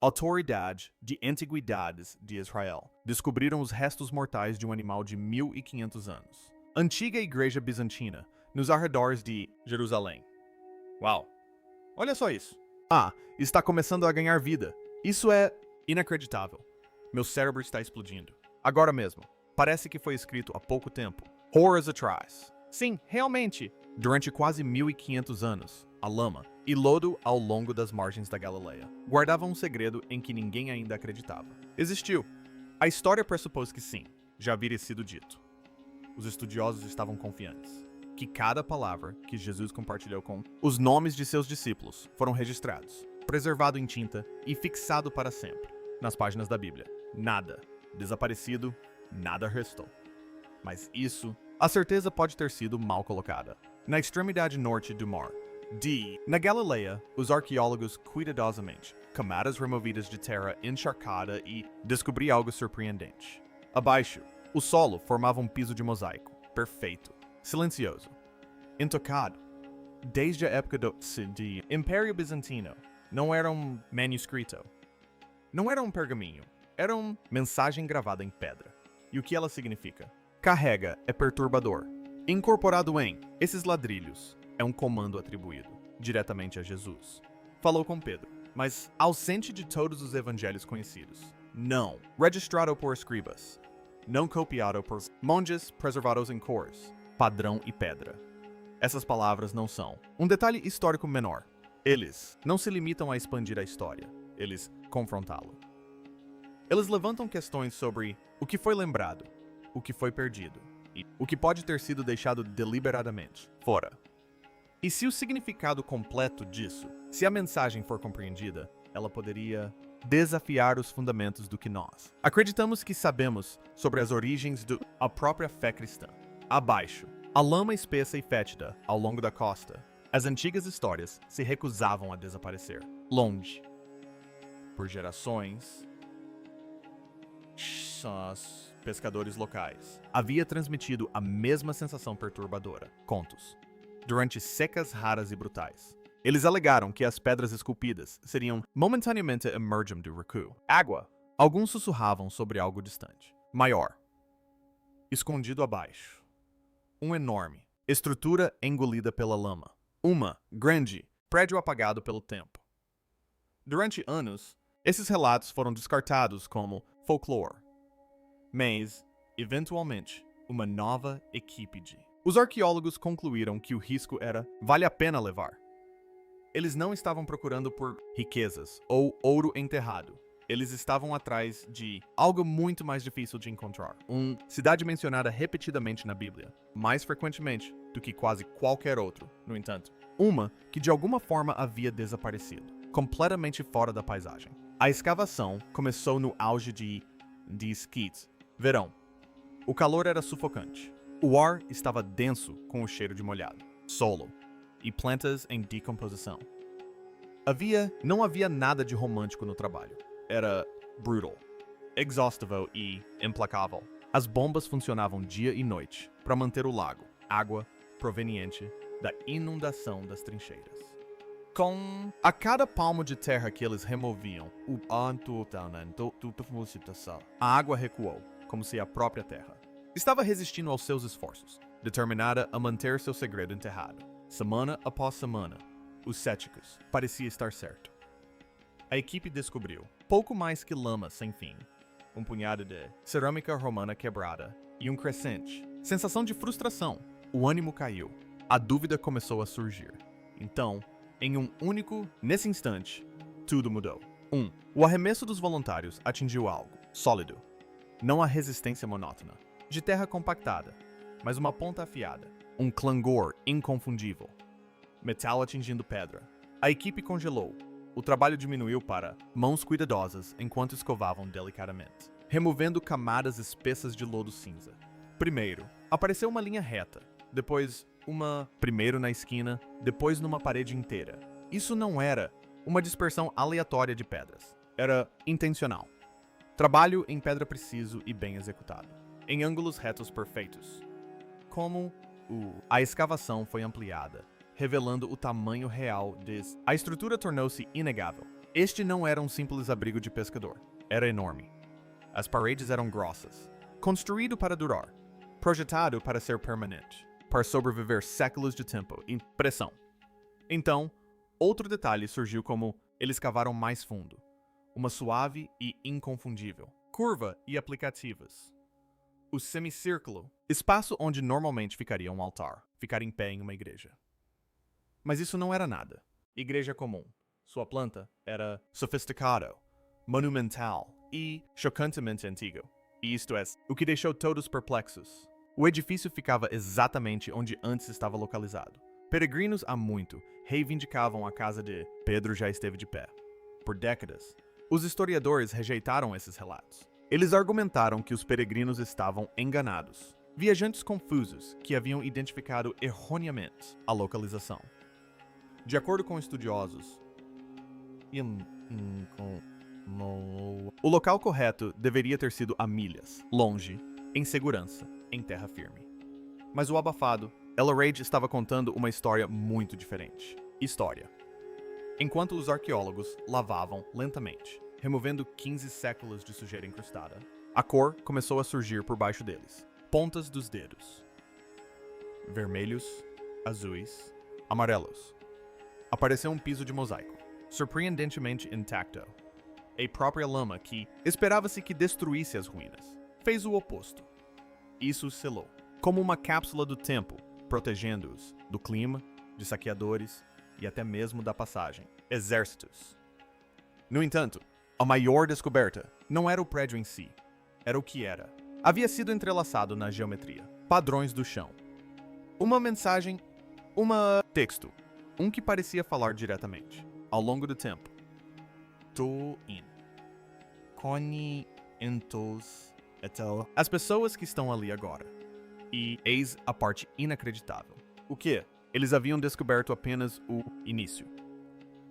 Autoridade de Antiguidades de Israel descobriram os restos mortais de um animal de 1500 anos. Antiga Igreja Bizantina, nos arredores de Jerusalém. Uau! Olha só isso. Está começando a ganhar vida. Isso é inacreditável. Meu cérebro está explodindo. Agora mesmo. Parece que foi escrito há pouco tempo. Horas atrás. Sim, realmente. Durante quase 1500 anos, a lama e lodo ao longo das margens da Galileia guardavam um segredo em que ninguém ainda acreditava. Existiu. A história pressupôs que sim, já havia sido dito. Os estudiosos estavam confiantes que cada palavra que Jesus compartilhou com os nomes de seus discípulos foram registrados, preservado em tinta e fixado para sempre nas páginas da Bíblia. Nada desaparecido, nada restou. Mas isso, a certeza pode ter sido mal colocada. Na extremidade norte do mar, na Galileia, os arqueólogos cuidadosamente camadas removidas de terra encharcada e descobri algo surpreendente. Abaixo, o solo formava um piso de mosaico, perfeito, silencioso, intocado. Desde a época do Império Bizantino, não era um manuscrito, não era um pergaminho, era uma mensagem gravada em pedra. E o que ela significa? Carrega é perturbador. Incorporado em esses ladrilhos é um comando atribuído diretamente a Jesus. Falou com Pedro, mas ausente de todos os evangelhos conhecidos. Não registrado por escribas. Não copiado por monges preservados em cores, padrão e pedra. Essas palavras não são um detalhe histórico menor. Eles não se limitam a expandir a história, eles confrontá-lo. Eles levantam questões sobre o que foi lembrado, o que foi perdido e o que pode ter sido deixado deliberadamente fora. E se o significado completo disso, se a mensagem for compreendida, ela poderia desafiar os fundamentos do que nós acreditamos que sabemos sobre as origens da própria fé cristã. Abaixo, a lama espessa e fétida ao longo da costa, as antigas histórias se recusavam a desaparecer. Longe, por gerações, os pescadores locais havia transmitido a mesma sensação perturbadora. Contos. Durante secas raras e brutais, eles alegaram que as pedras esculpidas seriam momentaneamente emergem do recuo. Água. Alguns sussurravam sobre algo distante, maior, escondido abaixo. Um enorme estrutura engolida pela lama. Uma grande prédio apagado pelo tempo. Durante anos, esses relatos foram descartados como folclore. Mas, eventualmente, uma nova equipe Os arqueólogos concluíram que o risco era vale a pena levar. Eles não estavam procurando por riquezas ou ouro enterrado. Eles estavam atrás de algo muito mais difícil de encontrar. Uma cidade mencionada repetidamente na Bíblia, mais frequentemente do que quase qualquer outro, no entanto. Uma que de alguma forma havia desaparecido, completamente fora da paisagem. A escavação começou no auge de Skit, verão. O calor era sufocante. O ar estava denso com o cheiro de molhado, solo e plantas em decomposição. Não havia nada de romântico no trabalho. Era brutal, exaustivo e implacável. As bombas funcionavam dia e noite para manter o lago, água proveniente da inundação das trincheiras. A cada palmo de terra que eles removiam, a água recuou, como se a própria terra estava resistindo aos seus esforços, determinada a manter seu segredo enterrado. Semana após semana, os céticos parecia estar certo. A equipe descobriu pouco mais que lama sem fim, um punhado de cerâmica romana quebrada e um crescente sensação de frustração. O ânimo caiu. A dúvida começou a surgir. Então, nesse instante, tudo mudou. O arremesso dos voluntários atingiu algo sólido. Não a resistência monótona, de terra compactada, mas uma ponta afiada. Um clangor inconfundível. Metal atingindo pedra. A equipe congelou. O trabalho diminuiu para mãos cuidadosas enquanto escovavam delicadamente, removendo camadas espessas de lodo cinza. Primeiro, apareceu uma linha reta. Primeiro na esquina, depois numa parede inteira. Isso não era uma dispersão aleatória de pedras. Era intencional. Trabalho em pedra preciso e bem executado, em ângulos retos perfeitos. A escavação foi ampliada, revelando o tamanho real A estrutura tornou-se inegável. Este não era um simples abrigo de pescador. Era enorme. As paredes eram grossas. Construído para durar. Projetado para ser permanente. Para sobreviver séculos de tempo e pressão. Então, outro detalhe surgiu como eles cavaram mais fundo. Uma suave e inconfundível. Curva e aplicativas. O semicírculo. Espaço onde normalmente ficaria um altar. Ficar em pé em uma igreja. Mas isso não era nada. Igreja comum. Sua planta era sofisticado, monumental e chocantemente antigo. E isto é, o que deixou todos perplexos. O edifício ficava exatamente onde antes estava localizado. Peregrinos há muito reivindicavam a casa de Pedro já esteve de pé. Por décadas, os historiadores rejeitaram esses relatos. Eles argumentaram que os peregrinos estavam enganados. Viajantes confusos que haviam identificado erroneamente a localização. De acordo com estudiosos, o local correto deveria ter sido a milhas, longe, em segurança, em terra firme. Mas o abafado, Ella Rage estava contando uma história muito diferente. História. Enquanto os arqueólogos lavavam lentamente, removendo 15 séculos de sujeira incrustada, a cor começou a surgir por baixo deles. Pontas dos dedos. Vermelhos, azuis, amarelos. Apareceu um piso de mosaico, surpreendentemente intacto. A própria lama que esperava-se que destruísse as ruínas fez o oposto. Isso selou, como uma cápsula do tempo, protegendo-os do clima, de saqueadores e até mesmo da passagem. Exércitos. No entanto, a maior descoberta não era o prédio em si, era o que era. Havia sido entrelaçado na geometria, padrões do chão. Uma mensagem, texto, que parecia falar diretamente, ao longo do tempo. Tu in. Coni entos etel. As pessoas que estão ali agora. E eis a parte inacreditável. O quê? Eles haviam descoberto apenas o início.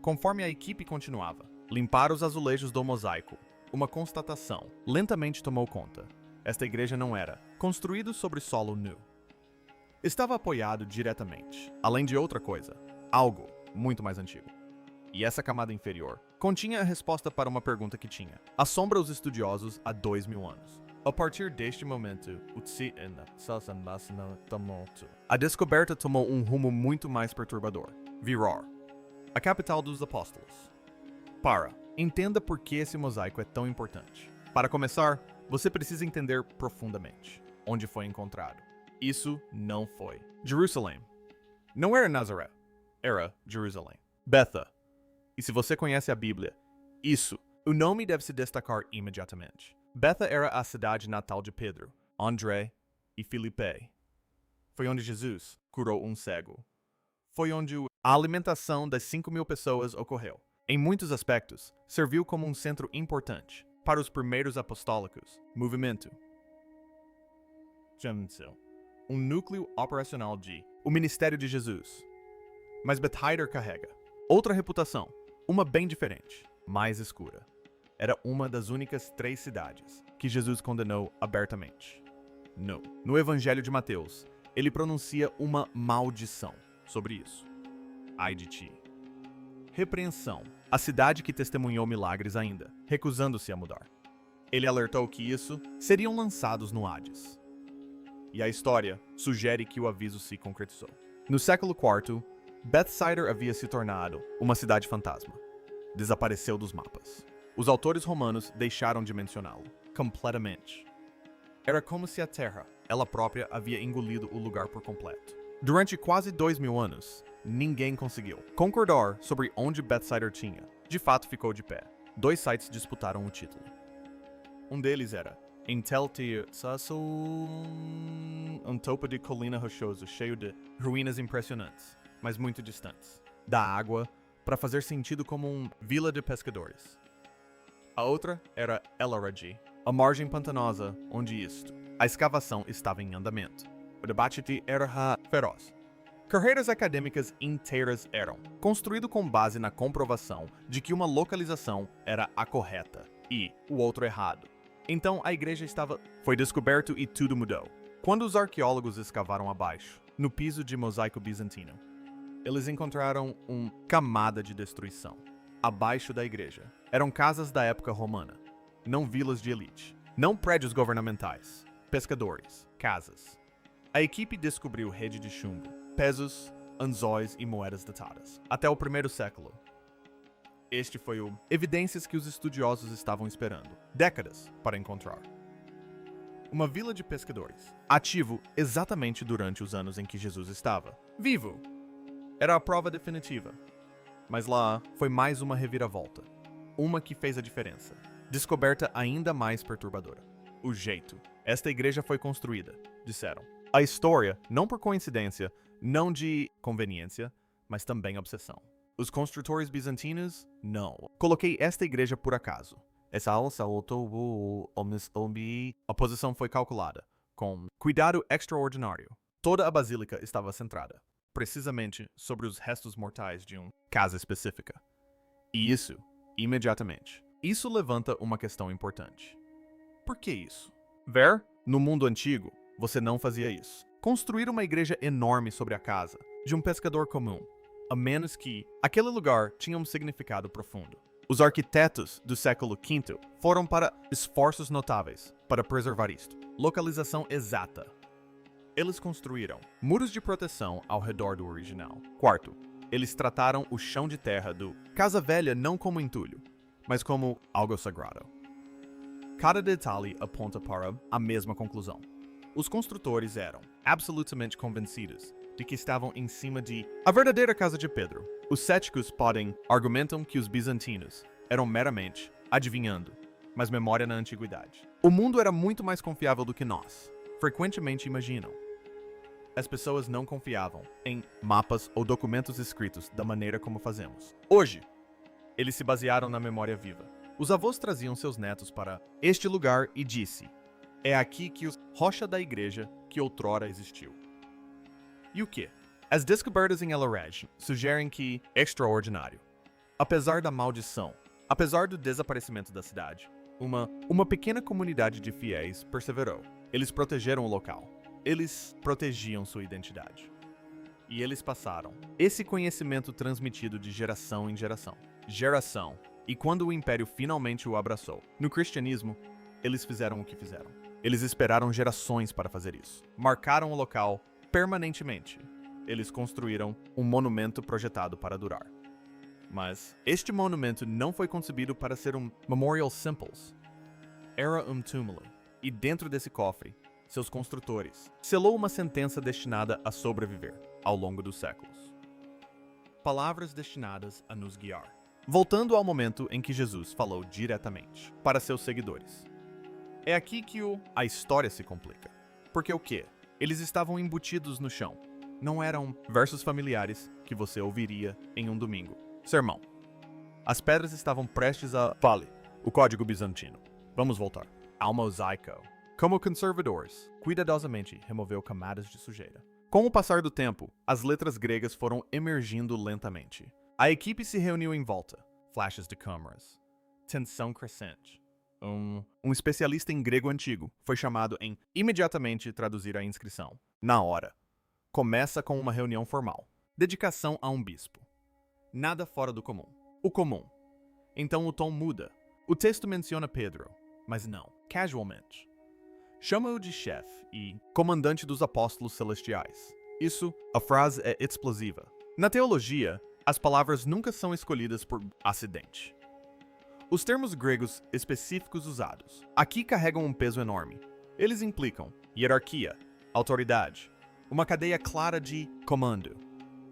Conforme a equipe continuava, limpar os azulejos do mosaico, uma constatação lentamente tomou conta. Esta igreja não era construído sobre solo nu. Estava apoiado diretamente, além de outra coisa, algo muito mais antigo. E essa camada inferior continha a resposta para uma pergunta que tinha assombra os estudiosos há 2000 anos. A partir deste momento, a descoberta tomou um rumo muito mais perturbador. Virar, a capital dos apóstolos. Entenda por que esse mosaico é tão importante. Para começar, você precisa entender profundamente onde foi encontrado. Isso não foi Jerusalém. Não era Nazaré. Era Jerusalém. Betha. E se você conhece a Bíblia, o nome deve se destacar imediatamente. Betha era a cidade natal de Pedro, André e Filipe. Foi onde Jesus curou um cego. Foi onde a alimentação das 5.000 pessoas ocorreu. Em muitos aspectos, serviu como um centro importante para os primeiros apostólicos, movimento. Um núcleo operacional de o Ministério de Jesus. Mas Bethaider carrega outra reputação, uma bem diferente, mais escura. Era uma das únicas 3 cidades que Jesus condenou abertamente. No Evangelho de Mateus, ele pronuncia uma maldição sobre isso. Ai de ti. Repreensão. A cidade que testemunhou milagres ainda, recusando-se a mudar. Ele alertou que isso seriam lançados no Hades. E a história sugere que o aviso se concretizou. No século IV, Bethsaida havia se tornado uma cidade fantasma. Desapareceu dos mapas. Os autores romanos deixaram de mencioná-lo, completamente. Era como se a terra, ela própria, havia engolido o lugar por completo. Durante quase 2000 anos, ninguém conseguiu concordar sobre onde Bethsaida tinha. De fato, ficou de pé. 2 sites disputaram o título. Um deles era um topo de colina rochoso cheio de ruínas impressionantes, mas muito distantes, da água, para fazer sentido como uma vila de pescadores. A outra era El-Aragi, a margem pantanosa onde a escavação estava em andamento. O debate era feroz. Carreiras acadêmicas inteiras eram construído com base na comprovação de que uma localização era a correta e o outro errado. Então a igreja foi descoberto e tudo mudou. Quando os arqueólogos escavaram abaixo, no piso de mosaico bizantino, eles encontraram uma camada de destruição. abaixo da igreja. Eram casas da época romana, não vilas de elite, não prédios governamentais, pescadores, casas. A equipe descobriu rede de chumbo, pesos, anzóis e moedas datadas. Até o primeiro século. Este foi o evidências que os estudiosos estavam esperando. Décadas para encontrar. Uma vila de pescadores, ativo exatamente durante os anos em que Jesus estava vivo. Era a prova definitiva. Mas lá foi mais uma reviravolta. Uma que fez a diferença. Descoberta ainda mais perturbadora. O jeito. Esta igreja foi construída, disseram. A história, não por coincidência, não de conveniência, mas também obsessão. Os construtores bizantinos, não. Coloquei esta igreja por acaso. A posição foi calculada, com cuidado extraordinário. Toda a basílica estava centrada, precisamente sobre os restos mortais de uma casa específica. E isso, imediatamente. Isso levanta uma questão importante. Por que isso? Ver? No mundo antigo, você não fazia isso. Construir uma igreja enorme sobre a casa de um pescador comum, a menos que aquele lugar tinha um significado profundo. Os arquitetos do século V foram para esforços notáveis para preservar isto. Localização exata. Eles construíram muros de proteção ao redor do original. Quarto, eles trataram o chão de terra do Casa Velha não como entulho, mas como algo sagrado. Cada detalhe aponta para a mesma conclusão. Os construtores eram absolutamente convencidos de que estavam em cima de a verdadeira casa de Pedro. Os céticos argumentam que os bizantinos eram meramente adivinhando, mas memória na antiguidade. O mundo era muito mais confiável do que nós frequentemente imaginam. As pessoas não confiavam em mapas ou documentos escritos da maneira como fazemos. Hoje, eles se basearam na memória viva. Os avós traziam seus netos para este lugar e disse: é aqui que os rocha da igreja que outrora existiu. E o que? As descobertas em El Arej sugerem que extraordinário. Apesar da maldição, apesar do desaparecimento da cidade, uma pequena comunidade de fiéis perseverou. Eles protegeram o local. Eles protegiam sua identidade. E eles passaram esse conhecimento transmitido de geração em geração. Geração. E quando o Império finalmente o abraçou, no cristianismo, eles fizeram o que fizeram. Eles esperaram gerações para fazer isso. Marcaram o local permanentemente. Eles construíram um monumento projetado para durar. Mas este monumento não foi concebido para ser um memorial simples. Era um túmulo. E dentro desse cofre, seus construtores selou uma sentença destinada a sobreviver ao longo dos séculos. Palavras destinadas a nos guiar. Voltando ao momento em que Jesus falou diretamente para seus seguidores. É aqui que a história se complica. Porque o quê? Eles estavam embutidos no chão. Não eram versos familiares que você ouviria em um domingo. Sermão. As pedras estavam prestes a... Fale, o código bizantino. Vamos voltar. Ao mosaico. Como conservadores, cuidadosamente removeu camadas de sujeira. Com o passar do tempo, as letras gregas foram emergindo lentamente. A equipe se reuniu em volta. Flashes de câmeras. Tensão crescente. Um especialista em grego antigo foi chamado em imediatamente traduzir a inscrição. Na hora. Começa com uma reunião formal. Dedicação a um bispo. Nada fora do comum. O comum. Então o tom muda. O texto menciona Pedro, mas não, casualmente. Chama-o de chefe e comandante dos apóstolos celestiais. A frase é explosiva. Na teologia, as palavras nunca são escolhidas por acidente. Os termos gregos específicos usados aqui carregam um peso enorme. Eles implicam hierarquia, autoridade, uma cadeia clara de comando.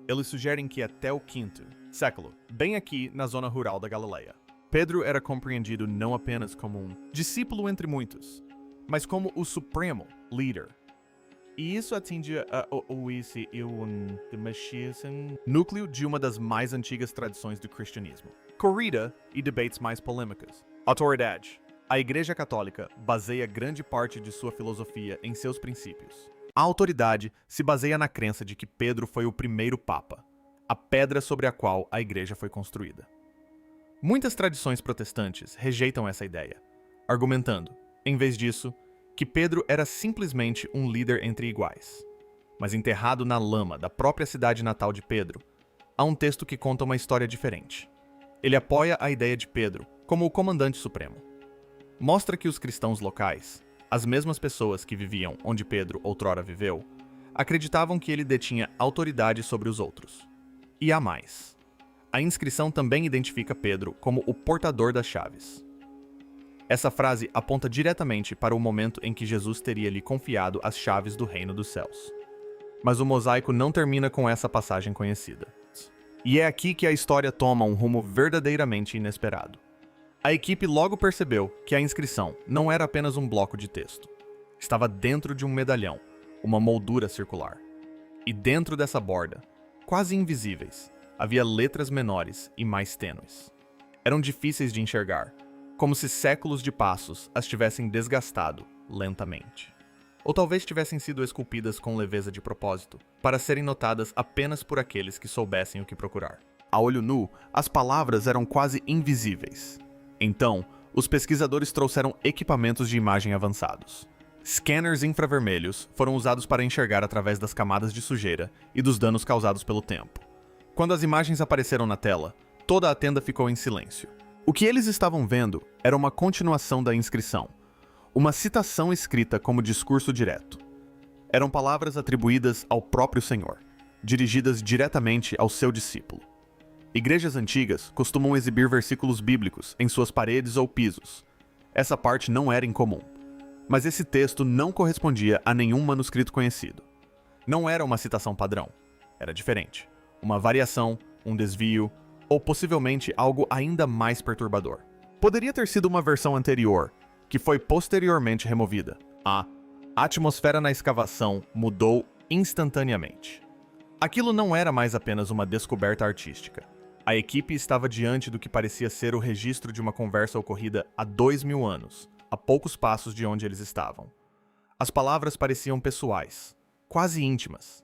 Eles sugerem que até o V século, bem aqui na zona rural da Galileia, Pedro era compreendido não apenas como um discípulo entre muitos, mas como o supremo líder. E isso atinge núcleo de uma das mais antigas tradições do cristianismo. Corrida e debates mais polêmicas. Autoridade. A Igreja Católica baseia grande parte de sua filosofia em seus princípios. A autoridade se baseia na crença de que Pedro foi o primeiro papa, a pedra sobre a qual a igreja foi construída. Muitas tradições protestantes rejeitam essa ideia, argumentando, em vez disso, que Pedro era simplesmente um líder entre iguais. Mas enterrado na lama da própria cidade natal de Pedro, há um texto que conta uma história diferente. ele apoia a ideia de Pedro como o comandante supremo. Mostra que os cristãos locais, as mesmas pessoas que viviam onde Pedro outrora viveu, acreditavam que ele detinha autoridade sobre os outros. E há mais. A inscrição também identifica Pedro como o portador das chaves. Essa frase aponta diretamente para o momento em que Jesus teria lhe confiado as chaves do reino dos céus. Mas o mosaico não termina com essa passagem conhecida. E é aqui que a história toma um rumo verdadeiramente inesperado. A equipe logo percebeu que a inscrição não era apenas um bloco de texto. Estava dentro de um medalhão, uma moldura circular. E dentro dessa borda, quase invisíveis, havia letras menores e mais tênues. Eram difíceis de enxergar, como se séculos de passos as tivessem desgastado lentamente. Ou talvez tivessem sido esculpidas com leveza de propósito, para serem notadas apenas por aqueles que soubessem o que procurar. A olho nu, as palavras eram quase invisíveis. Então, os pesquisadores trouxeram equipamentos de imagem avançados. Scanners infravermelhos foram usados para enxergar através das camadas de sujeira e dos danos causados pelo tempo. Quando as imagens apareceram na tela, toda a tenda ficou em silêncio. O que eles estavam vendo era uma continuação da inscrição, uma citação escrita como discurso direto. Eram palavras atribuídas ao próprio Senhor, dirigidas diretamente ao seu discípulo. Igrejas antigas costumam exibir versículos bíblicos em suas paredes ou pisos. Essa parte não era incomum. Mas esse texto não correspondia a nenhum manuscrito conhecido. Não era uma citação padrão. Era diferente. Uma variação, um desvio, ou possivelmente algo ainda mais perturbador. Poderia ter sido uma versão anterior, que foi posteriormente removida. A atmosfera na escavação mudou instantaneamente. Aquilo não era mais apenas uma descoberta artística. A equipe estava diante do que parecia ser o registro de uma conversa ocorrida há 2000 anos, a poucos passos de onde eles estavam. As palavras pareciam pessoais, quase íntimas,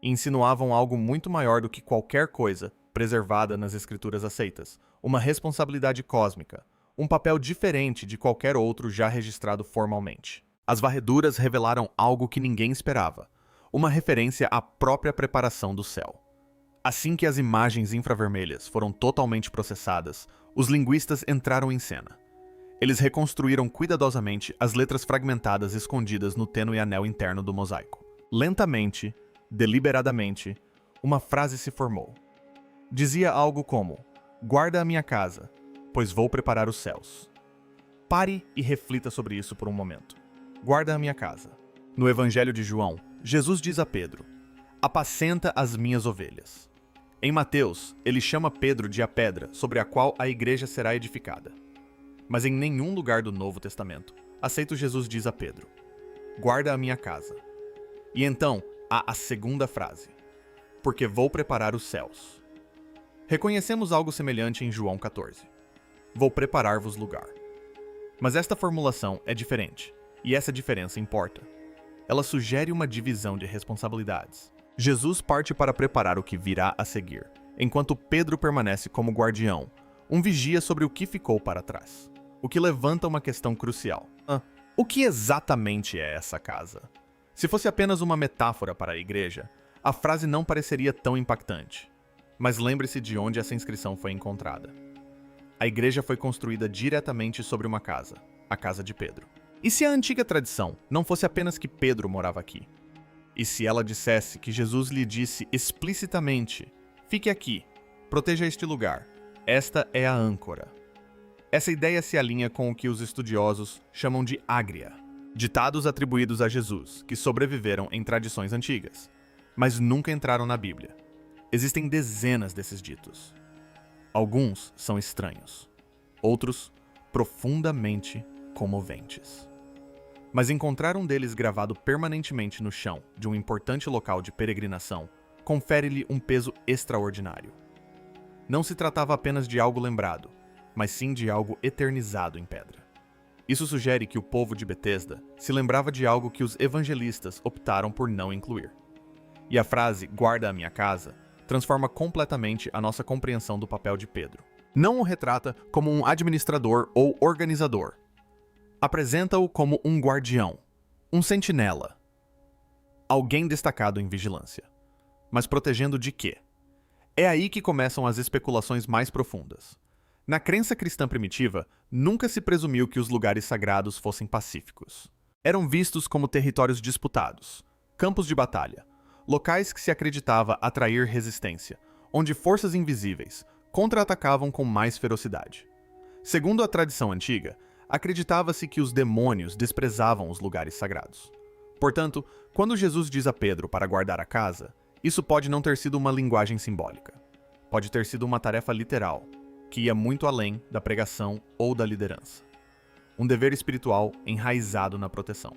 e insinuavam algo muito maior do que qualquer coisa preservada nas escrituras aceitas, uma responsabilidade cósmica, um papel diferente de qualquer outro já registrado formalmente. As varreduras revelaram algo que ninguém esperava, uma referência à própria preparação do céu. Assim que as imagens infravermelhas foram totalmente processadas, os linguistas entraram em cena. Eles reconstruíram cuidadosamente as letras fragmentadas escondidas no tênue anel interno do mosaico. Lentamente, deliberadamente, uma frase se formou. Dizia algo como: "Guarda a minha casa, pois vou preparar os céus." Pare e reflita sobre isso por um momento. Guarda a minha casa. No Evangelho de João, Jesus diz a Pedro: "Apacenta as minhas ovelhas." Em Mateus, ele chama Pedro de a pedra sobre a qual a igreja será edificada. Mas em nenhum lugar do Novo Testamento, aceito Jesus diz a Pedro: "Guarda a minha casa." E então, há a segunda frase: "Porque vou preparar os céus." Reconhecemos algo semelhante em João 14. "Vou preparar-vos lugar." Mas esta formulação é diferente, e essa diferença importa. Ela sugere uma divisão de responsabilidades. Jesus parte para preparar o que virá a seguir, enquanto Pedro permanece como guardião, um vigia sobre o que ficou para trás. O que levanta uma questão crucial. O que exatamente é essa casa? Se fosse apenas uma metáfora para a igreja, a frase não pareceria tão impactante. Mas lembre-se de onde essa inscrição foi encontrada. A igreja foi construída diretamente sobre uma casa, a casa de Pedro. E se a antiga tradição não fosse apenas que Pedro morava aqui? E se ela dissesse que Jesus lhe disse explicitamente: "Fique aqui, proteja este lugar, esta é a âncora"? Essa ideia se alinha com o que os estudiosos chamam de ágria, ditados atribuídos a Jesus, que sobreviveram em tradições antigas, mas nunca entraram na Bíblia. Existem dezenas desses ditos. Alguns são estranhos, outros profundamente comoventes. Mas encontrar um deles gravado permanentemente no chão de um importante local de peregrinação confere-lhe um peso extraordinário. Não se tratava apenas de algo lembrado, mas sim de algo eternizado em pedra. Isso sugere que o povo de Betesda se lembrava de algo que os evangelistas optaram por não incluir. E a frase "guarda a minha casa" transforma completamente a nossa compreensão do papel de Pedro. Não o retrata como um administrador ou organizador. Apresenta-o como um guardião, um sentinela. Alguém destacado em vigilância. Mas protegendo de quê? É aí que começam as especulações mais profundas. Na crença cristã primitiva, nunca se presumiu que os lugares sagrados fossem pacíficos. Eram vistos como territórios disputados, campos de batalha, locais que se acreditava atrair resistência, onde forças invisíveis contra-atacavam com mais ferocidade. Segundo a tradição antiga, acreditava-se que os demônios desprezavam os lugares sagrados. Portanto, quando Jesus diz a Pedro para guardar a casa, isso pode não ter sido uma linguagem simbólica. Pode ter sido uma tarefa literal, que ia muito além da pregação ou da liderança. Um dever espiritual enraizado na proteção.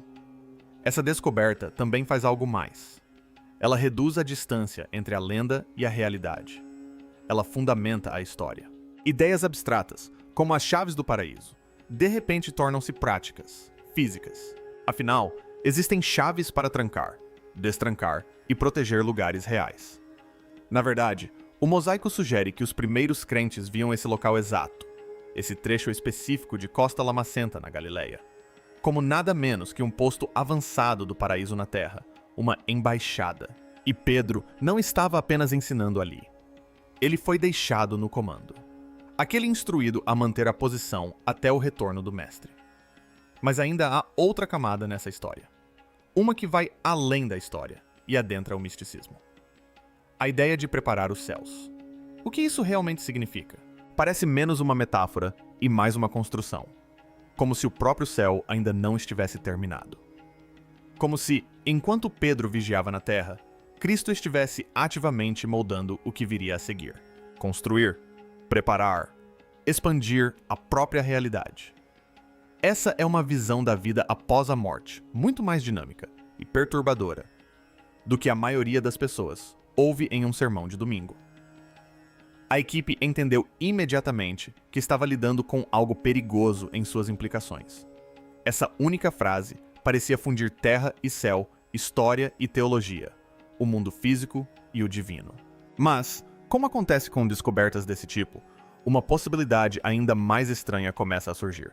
Essa descoberta também faz algo mais. Ela reduz a distância entre a lenda e a realidade. Ela fundamenta a história. Ideias abstratas, como as chaves do paraíso, de repente tornam-se práticas, físicas. Afinal, existem chaves para trancar, destrancar e proteger lugares reais. Na verdade, o mosaico sugere que os primeiros crentes viam esse local exato, esse trecho específico de Costa Lamacenta, na Galileia, como nada menos que um posto avançado do paraíso na terra, uma embaixada. E Pedro não estava apenas ensinando ali. Ele foi deixado no comando. Aquele instruído a manter a posição até o retorno do mestre. Mas ainda há outra camada nessa história. Uma que vai além da história e adentra o misticismo. A ideia de preparar os céus. O que isso realmente significa? Parece menos uma metáfora e mais uma construção. Como se o próprio céu ainda não estivesse terminado. Como se, enquanto Pedro vigiava na terra, Cristo estivesse ativamente moldando o que viria a seguir. Construir, preparar, expandir a própria realidade. Essa é uma visão da vida após a morte, muito mais dinâmica e perturbadora do que a maioria das pessoas ouve em um sermão de domingo. A equipe entendeu imediatamente que estava lidando com algo perigoso em suas implicações. Essa única frase parecia fundir terra e céu, história e teologia, o mundo físico e o divino. Mas, como acontece com descobertas desse tipo, uma possibilidade ainda mais estranha começa a surgir.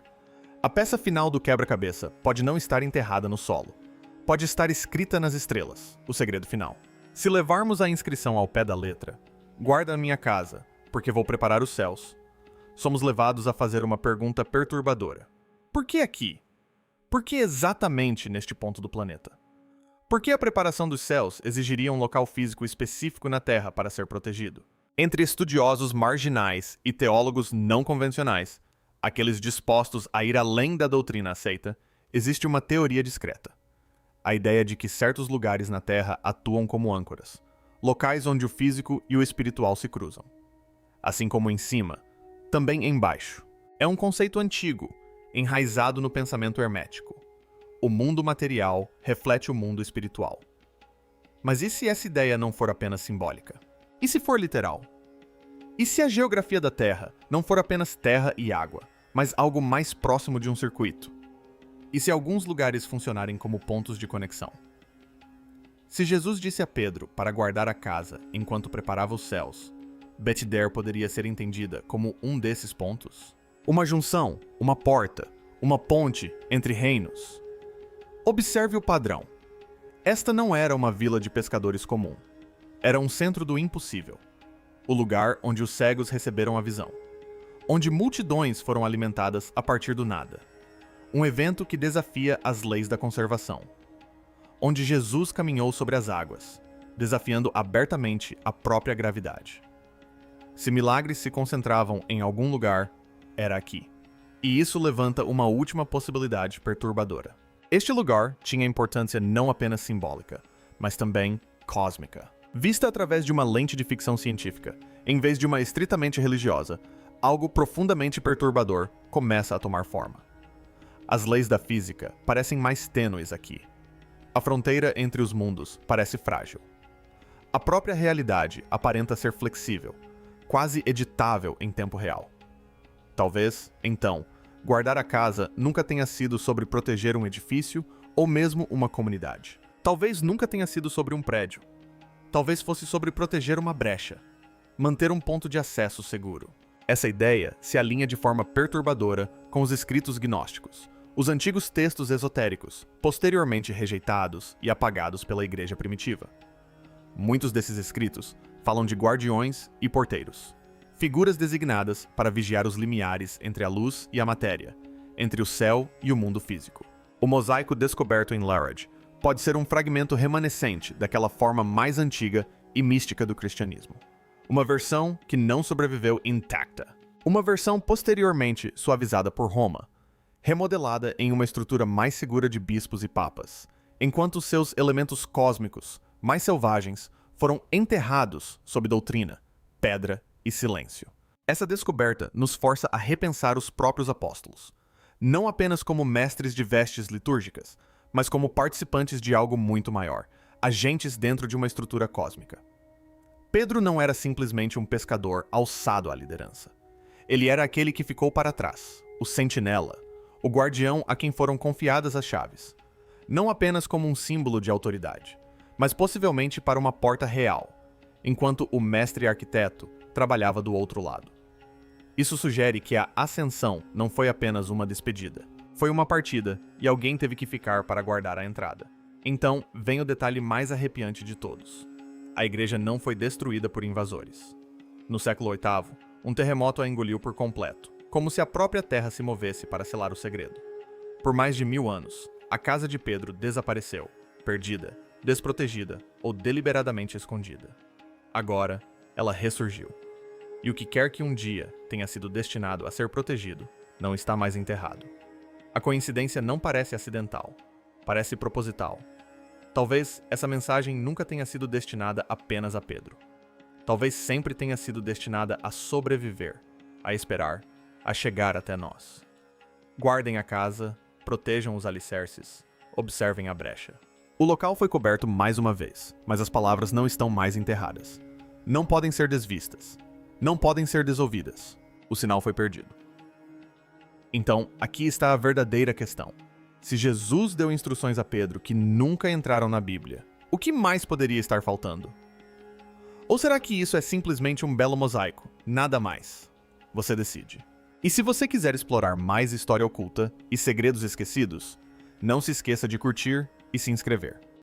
A peça final do quebra-cabeça pode não estar enterrada no solo. Pode estar escrita nas estrelas, o segredo final. Se levarmos a inscrição ao pé da letra, guarda a minha casa, porque vou preparar os céus, somos levados a fazer uma pergunta perturbadora. Por que aqui? Por que exatamente neste ponto do planeta? Por que a preparação dos céus exigiria um local físico específico na Terra para ser protegido? Entre estudiosos marginais e teólogos não convencionais, aqueles dispostos a ir além da doutrina aceita, existe uma teoria discreta. A ideia de que certos lugares na Terra atuam como âncoras, locais onde o físico e o espiritual se cruzam. Assim como em cima, também embaixo. É um conceito antigo, enraizado no pensamento hermético. O mundo material reflete o mundo espiritual. Mas e se essa ideia não for apenas simbólica? E se for literal? E se a geografia da Terra não for apenas terra e água, mas algo mais próximo de um circuito? E se alguns lugares funcionarem como pontos de conexão? Se Jesus disse a Pedro para guardar a casa enquanto preparava os céus, Betidère poderia ser entendida como um desses pontos? Uma junção, uma porta, uma ponte entre reinos. Observe o padrão. Esta não era uma vila de pescadores comum. Era um centro do impossível. O lugar onde os cegos receberam a visão. Onde multidões foram alimentadas a partir do nada. Um evento que desafia as leis da conservação. Onde Jesus caminhou sobre as águas, desafiando abertamente a própria gravidade. Se milagres se concentravam em algum lugar, era aqui. E isso levanta uma última possibilidade perturbadora. Este lugar tinha importância não apenas simbólica, mas também cósmica. Vista através de uma lente de ficção científica, em vez de uma estritamente religiosa, algo profundamente perturbador começa a tomar forma. As leis da física parecem mais tênues aqui. A fronteira entre os mundos parece frágil. A própria realidade aparenta ser flexível, quase editável em tempo real. Talvez, então, guardar a casa nunca tenha sido sobre proteger um edifício ou mesmo uma comunidade. Talvez nunca tenha sido sobre um prédio. Talvez fosse sobre proteger uma brecha, manter um ponto de acesso seguro. Essa ideia se alinha de forma perturbadora com os escritos gnósticos, os antigos textos esotéricos, posteriormente rejeitados e apagados pela igreja primitiva. Muitos desses escritos falam de guardiões e porteiros, figuras designadas para vigiar os limiares entre a luz e a matéria, entre o céu e o mundo físico. O mosaico descoberto em Larage pode ser um fragmento remanescente daquela forma mais antiga e mística do cristianismo. Uma versão que não sobreviveu intacta. Uma versão posteriormente suavizada por Roma, remodelada em uma estrutura mais segura de bispos e papas, enquanto seus elementos cósmicos, mais selvagens, foram enterrados sob doutrina, pedra e silêncio. Essa descoberta nos força a repensar os próprios apóstolos, não apenas como mestres de vestes litúrgicas, mas como participantes de algo muito maior, agentes dentro de uma estrutura cósmica. Pedro não era simplesmente um pescador alçado à liderança. Ele era aquele que ficou para trás, o sentinela, o guardião a quem foram confiadas as chaves, não apenas como um símbolo de autoridade, mas possivelmente para uma porta real, enquanto o mestre arquiteto trabalhava do outro lado. Isso sugere que a ascensão não foi apenas uma despedida. Foi uma partida e alguém teve que ficar para guardar a entrada. Então, vem o detalhe mais arrepiante de todos. A igreja não foi destruída por invasores. No século VIII, um terremoto a engoliu por completo, como se a própria terra se movesse para selar o segredo. Por mais de 1000 anos, a casa de Pedro desapareceu, perdida, desprotegida ou deliberadamente escondida. Agora, ela ressurgiu. E o que quer que um dia tenha sido destinado a ser protegido, não está mais enterrado. A coincidência não parece acidental, parece proposital. Talvez essa mensagem nunca tenha sido destinada apenas a Pedro. Talvez sempre tenha sido destinada a sobreviver, a esperar, a chegar até nós. Guardem a casa, protejam os alicerces, observem a brecha. O local foi coberto mais uma vez, mas as palavras não estão mais enterradas. Não podem ser desvistas. Não podem ser desouvidas. O sinal foi perdido. Então, aqui está a verdadeira questão. Se Jesus deu instruções a Pedro que nunca entraram na Bíblia, o que mais poderia estar faltando? Ou será que isso é simplesmente um belo mosaico? Nada mais. Você decide. E se você quiser explorar mais história oculta e segredos esquecidos, não se esqueça de curtir e se inscrever.